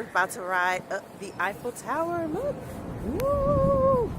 We're about to ride up the Eiffel Tower. Look. Woo!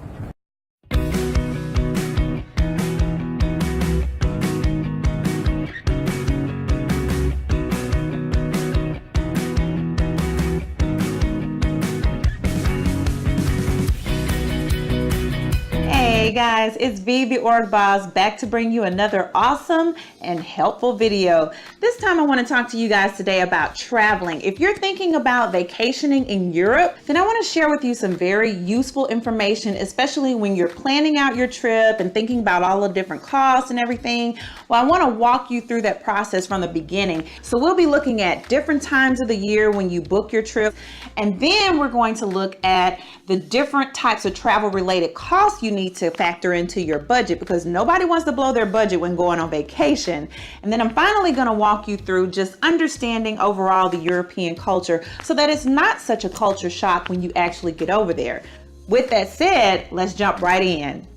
Hey guys, it's V, the Org Boss, back to bring you another awesome and helpful video. This time I want to talk to you guys today about traveling. If you're thinking about vacationing in Europe, then I want to share with you some very useful information, especially when you're planning out your trip and thinking about all the different costs and everything. Well, I want to walk you through that process from the beginning. So we'll be looking at different times of the year when you book your trip, and then we're going to look at the different types of travel related costs you need to factor into your budget, because nobody wants to blow their budget when going on vacation. And then I'm finally going to walk you through just understanding overall the European culture so that it's not such a culture shock when you actually get over there. With that said, let's jump right in.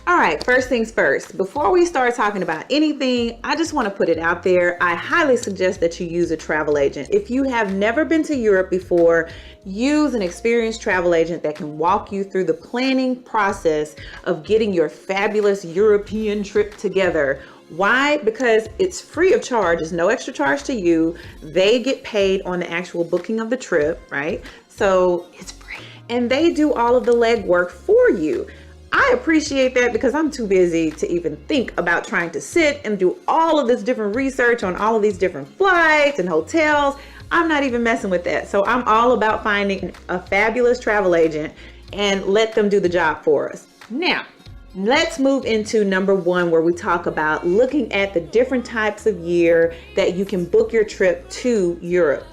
All right, first things first, before we start talking about anything, I just want to put it out there. I highly suggest that you use a travel agent. If you have never been to Europe before, use an experienced travel agent that can walk you through the planning process of getting your fabulous European trip together. Why? Because it's free of charge. There's no extra charge to you. They get paid on the actual booking of the trip, right? So it's free. And they do all of the legwork for you. I appreciate that because I'm too busy to even think about trying to sit and do all of this different research on all of these different flights and hotels. I'm not even messing with that. So I'm all about finding a fabulous travel agent and let them do the job for us. Now, let's move into number one, where we talk about looking at the different types of year that you can book your trip to Europe.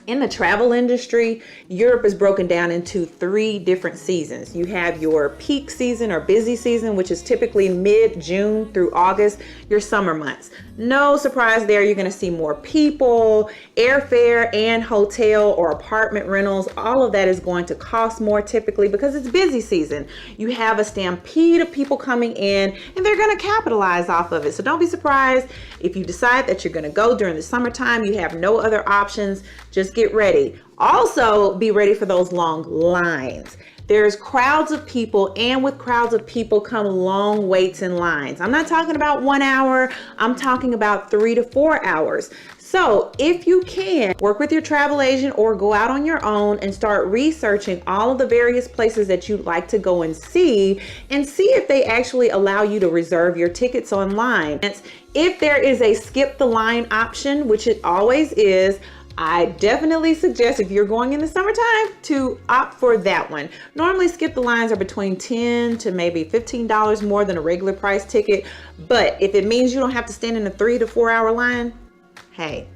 In the travel industry, Europe is broken down into 3 different seasons. You have your peak season or busy season, which is typically mid-June through August, your summer months. No surprise there, you're going to see more people, airfare and hotel or apartment rentals. All of that is going to cost more typically because it's busy season. You have a stampede of people coming in and they're going to capitalize off of it. So don't be surprised if you decide that you're going to go during the summertime. You have no other options. Just get ready. Also, be ready for those long lines. There's crowds of people, and with crowds of people come long waits in lines. I'm not talking about 1 hour. I'm talking about 3 to 4 hours. So if you can, work with your travel agent or go out on your own and start researching all of the various places that you'd like to go and see if they actually allow you to reserve your tickets online. If there is a skip the line option, which it always is, I definitely suggest, if you're going in the summertime, to opt for that one. Normally skip the lines are between $10 to maybe $15 more than a regular price ticket. But if it means you don't have to stand in a 3 to 4 hour line, hey,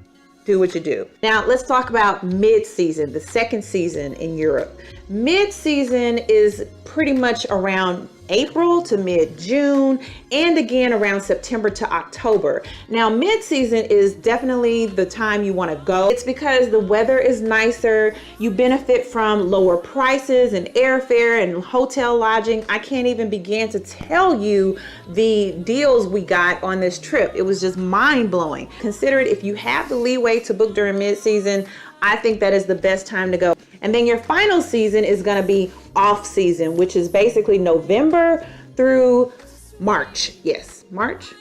do what you do. Now let's talk about mid-season, the second season in Europe. Mid-season is pretty much around April to mid-June, and again around September to October. Now mid-season is definitely the time you want to go. It's because the weather is nicer. You benefit from lower prices and airfare and hotel lodging. I can't even begin to tell you the deals we got on this trip. It was just mind-blowing. Consider it, if you have the leeway to book during mid-season, I think that is the best time to go. And then your final season is going to be off season, which is basically November through March. Yes, March.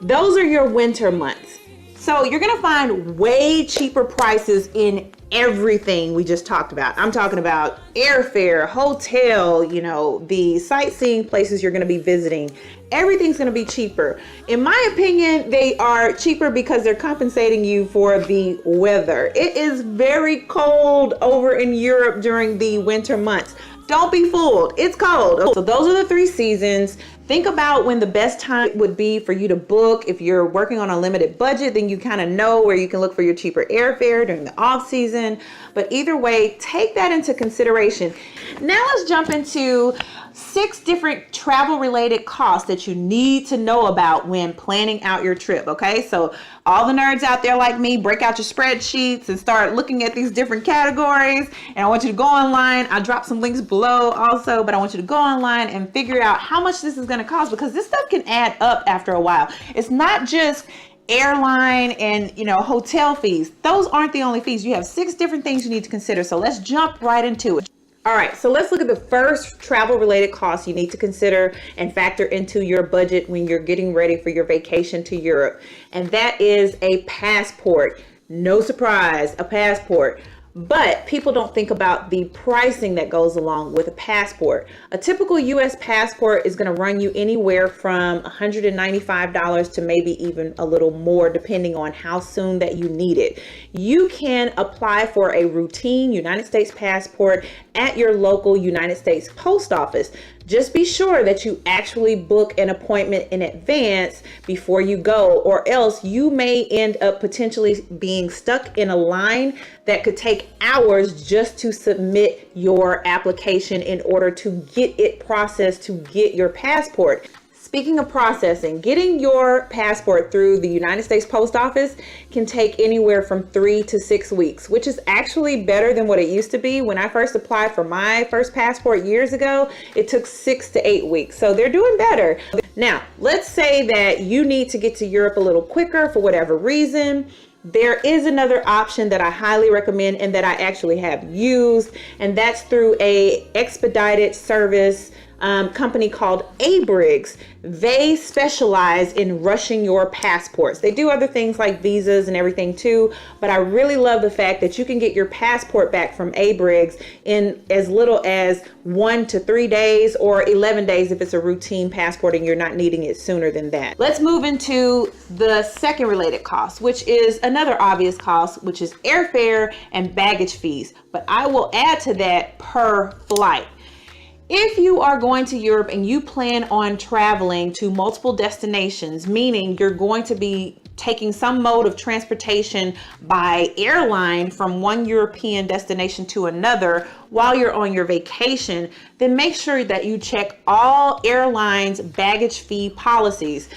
Those are your winter months. So you're going to find way cheaper prices in everything we just talked about. I'm talking about airfare, hotel, the sightseeing places you're going to be visiting. Everything's going to be cheaper. In my opinion, they are cheaper because they're compensating you for the weather. It is very cold over in Europe during the winter months. Don't be fooled. It's cold. So those are the 3 seasons. Think about when the best time would be for you to book. If you're working on a limited budget, then you kind of know where you can look for your cheaper airfare during the off season. But either way, take that into consideration. Now let's jump into 6 different travel related costs that you need to know about when planning out your trip. Okay, so all the nerds out there like me, break out your spreadsheets and start looking at these different categories. And I want you to go online. I'll drop some links below also, but I want you to go online and figure out how much this is going to cost, because this stuff can add up after a while. It's not just airline and hotel fees. Those aren't the only fees. You have 6 different things you need to consider. So let's jump right into it. All right, so let's look at the first travel related costs you need to consider and factor into your budget when you're getting ready for your vacation to Europe. And that is a passport. No surprise, a passport. But people don't think about the pricing that goes along with a passport. A typical US passport is going to run you anywhere from $195 to maybe even a little more, depending on how soon that you need it. You can apply for a routine United States passport at your local United States post office. Just be sure that you actually book an appointment in advance before you go, or else you may end up potentially being stuck in a line that could take hours just to submit your application in order to get it processed to get your passport. Speaking of processing, getting your passport through the United States Post Office can take anywhere from 3 to 6 weeks, which is actually better than what it used to be. When I first applied for my first passport years ago, it took 6 to 8 weeks. So they're doing better. Now, let's say that you need to get to Europe a little quicker for whatever reason. There is another option that I highly recommend and that I actually have used, and that's through a expedited service company called Airlines. They specialize in rushing your passports. They do other things like visas and everything too, but I really love the fact that you can get your passport back from Airlines in as little as 1 to 3 days or 11 days if it's a routine passport and you're not needing it sooner than that. Let's move into the second related cost, which is another obvious cost, which is airfare and baggage fees. But I will add to that per flight. If you are going to Europe and you plan on traveling to multiple destinations, meaning you're going to be taking some mode of transportation by airline from one European destination to another while you're on your vacation, then make sure that you check all airlines' baggage fee policies.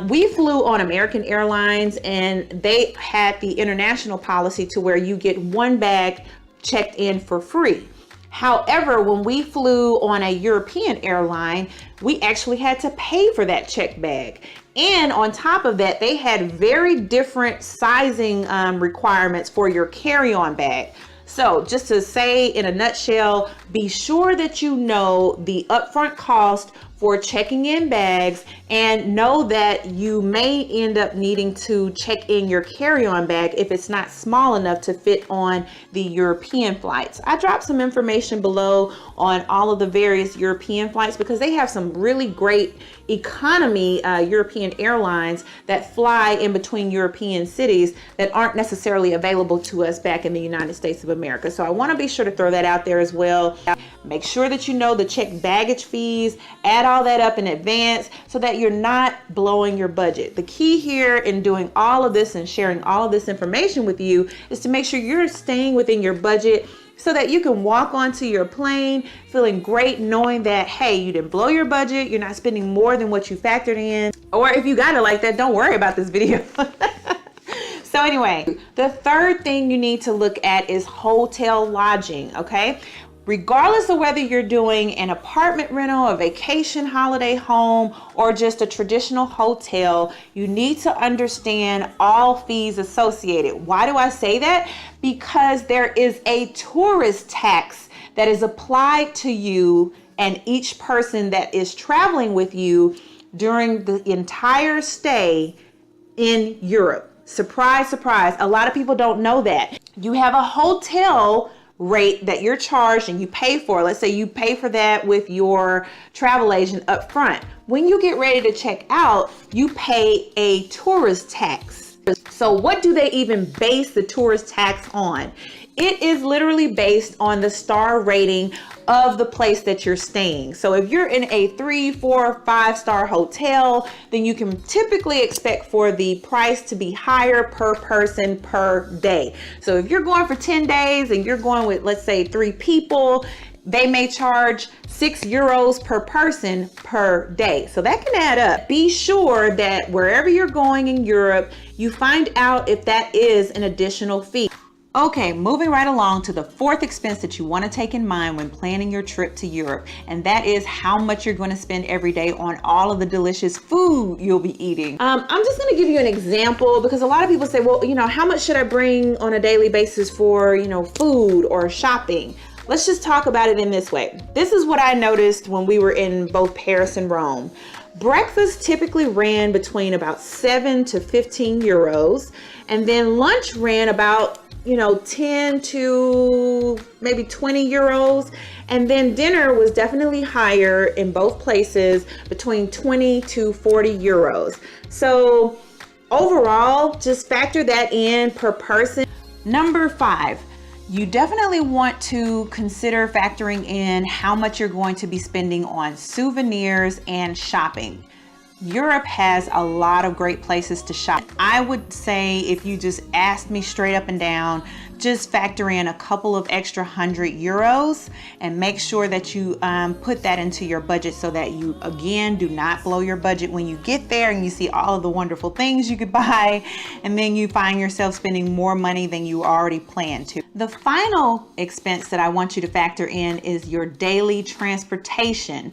We flew on American Airlines and they had the international policy to where you get one bag checked in for free. However, when we flew on a European airline, we actually had to pay for that checked bag. And on top of that, they had very different sizing requirements for your carry-on bag. So just to say in a nutshell, be sure that you know the upfront cost for checking in bags and know that you may end up needing to check in your carry-on bag if it's not small enough to fit on the European flights. I dropped some information below on all of the various European flights because they have some really great economy European airlines that fly in between European cities that aren't necessarily available to us back in the United States of America. So I want to be sure to throw that out there as well. Make sure that you know the checked baggage fees, add all that up in advance so that you're not blowing your budget. The key here in doing all of this and sharing all of this information with you is to make sure you're staying within your budget so that you can walk onto your plane feeling great, knowing that, hey, you didn't blow your budget, you're not spending more than what you factored in. Or if you got it like that, don't worry about this video. So anyway, the third thing you need to look at is hotel lodging, okay? Regardless of whether you're doing an apartment rental, a vacation holiday home, or just a traditional hotel, you need to understand all fees associated. Why do I say that? Because there is a tourist tax that is applied to you and each person that is traveling with you during the entire stay in Europe. Surprise, surprise. A lot of people don't know that. You have a hotel rate that you're charged and you pay for. Let's say you pay for that with your travel agent up front. When you get ready to check out, you pay a tourist tax. So what do they even base the tourist tax on? It is literally based on the star rating of the place that you're staying. So if you're in a 3, 4, 5-star hotel, then you can typically expect for the price to be higher per person per day. So if you're going for 10 days and you're going with, let's say, 3 people, they may charge €6 per person per day. So that can add up. Be sure that wherever you're going in Europe, you find out if that is an additional fee. Okay, moving right along to the fourth expense that you want to take in mind when planning your trip to Europe, and that is how much you're going to spend every day on all of the delicious food you'll be eating. I'm just going to give you an example because a lot of people say, well, how much should I bring on a daily basis for, food or shopping? Let's just talk about it in this way. This is what I noticed when we were in both Paris and Rome. Breakfast typically ran between about 7 to 15 euros, and then lunch ran about 10 to maybe 20 euros. And then dinner was definitely higher in both places, between 20 to 40 euros. So overall, just factor that in per person. Number 5, you definitely want to consider factoring in how much you're going to be spending on souvenirs and shopping. Europe has a lot of great places to shop. I would say if you just asked me straight up and down, just factor in a couple of extra 100 euros and make sure that you put that into your budget so that you, again, do not blow your budget when you get there and you see all of the wonderful things you could buy and then you find yourself spending more money than you already planned to. The final expense that I want you to factor in is your daily transportation.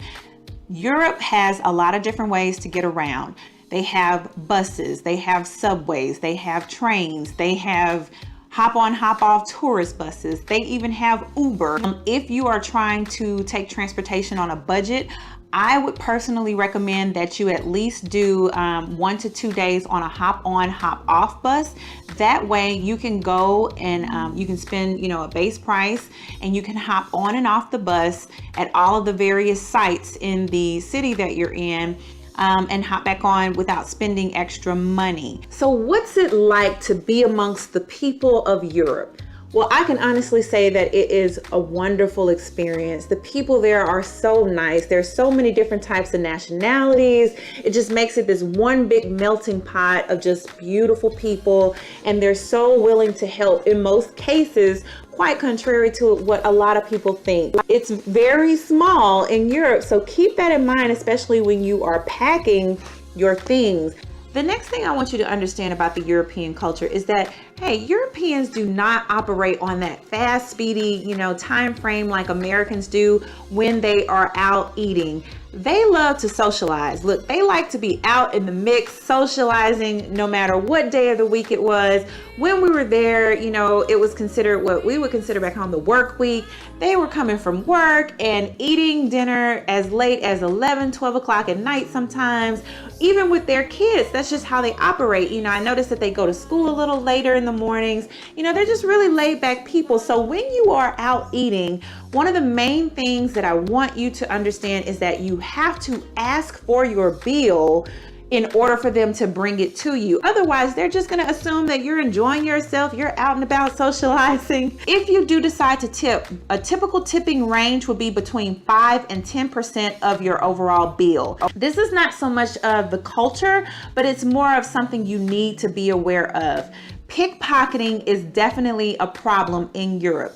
Europe has a lot of different ways to get around. They have buses, they have subways, they have trains, they have hop on, hop off tourist buses. They even have Uber. If you are trying to take transportation on a budget, I would personally recommend that you at least do 1 to 2 days on a hop on, hop off bus. That way you can go and you can spend, a base price and you can hop on and off the bus at all of the various sites in the city that you're in. And hop back on without spending extra money. So what's it like to be amongst the people of Europe? Well, I can honestly say that it is a wonderful experience. The people there are so nice. There's so many different types of nationalities. It just makes it this one big melting pot of just beautiful people. And they're so willing to help in most cases, quite contrary to what a lot of people think. It's very small in Europe, so keep that in mind, especially when you are packing your things. The next thing I want you to understand about the European culture is that, hey, Europeans do not operate on that fast, speedy, time frame like Americans do when they are out eating. They love to socialize. Look, they like to be out in the mix, socializing no matter what day of the week it was. When we were there, it was considered what we would consider back home the work week. They were coming from work and eating dinner as late as 11, 12 o'clock at night sometimes, even with their kids. That's just how they operate. I noticed that they go to school a little later in the mornings. They're just really laid back people. So when you are out eating, one of the main things that I want you to understand is that you have to ask for your bill in order for them to bring it to you. Otherwise, they're just going to assume that you're enjoying yourself, you're out and about socializing. If you do decide to tip, a typical tipping range would be between 5 and 10% of your overall bill. This is not so much of the culture, but it's more of something you need to be aware of. Pickpocketing is definitely a problem in Europe.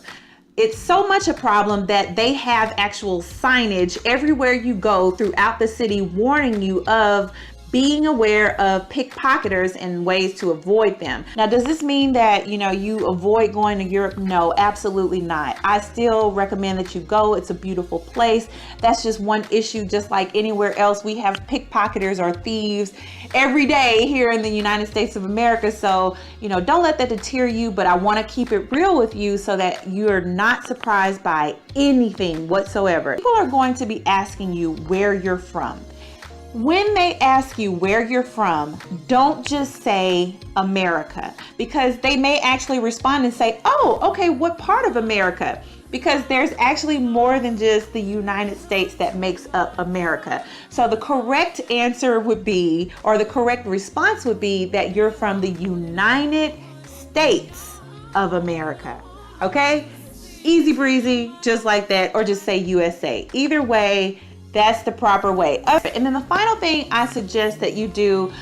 It's so much a problem that they have actual signage everywhere you go throughout the city warning you of being aware of pickpocketers and ways to avoid them. Now, does this mean that, you avoid going to Europe? No, absolutely not. I still recommend that you go. It's a beautiful place. That's just one issue. Just like anywhere else, we have pickpocketers or thieves every day here in the United States of America. So, don't let that deter you, but I want to keep it real with you so that you're not surprised by anything whatsoever. People are going to be asking you where you're from. When they ask you where you're from, don't just say America, because they may actually respond and say, oh, okay, what part of America? Because there's actually more than just the United States that makes up America. So the correct answer would be, or the correct response would be that you're from the United States of America. Okay? Easy breezy, just like that, or just say USA. Either way, that's the proper way. And then the final thing I suggest that you do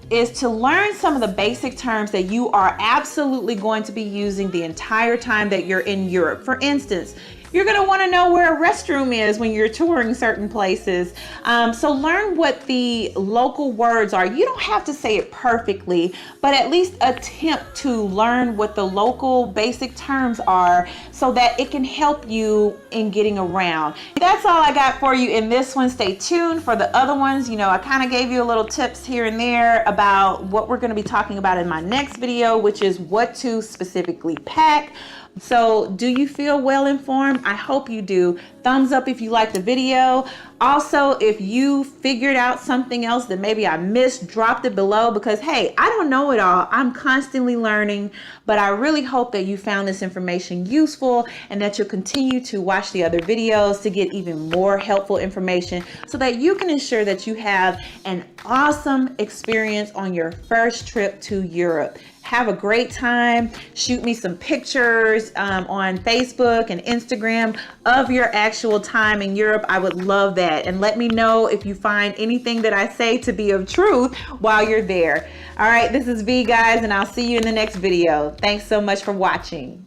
is to learn some of the basic terms that you are absolutely going to be using the entire time that you're in Europe. For instance, You're going to want to know where a restroom is when you're touring certain places. So learn what the local words are. You don't have to say it perfectly, but at least attempt to learn what the local basic terms are so that it can help you in getting around. That's all I got for you in this one. Stay tuned for the other ones. You know, I kind of gave you a little tips here and there about what we're going to be talking about in my next video, which is what to specifically pack. So do you feel well informed? I hope you do. Thumbs up if you like the video. Also, if you figured out something else that maybe I missed, drop it below, because hey, I don't know it all. I'm constantly learning, but I really hope that you found this information useful and that you'll continue to watch the other videos to get even more helpful information so that you can ensure that you have an awesome experience on your first trip to Europe. Have a great time. Shoot me some pictures on Facebook and Instagram of your actual time in Europe. I would love that. And let me know if you find anything that I say to be of truth while you're there. All right, this is V, guys, and I'll see you in the next video. Thanks so much for watching.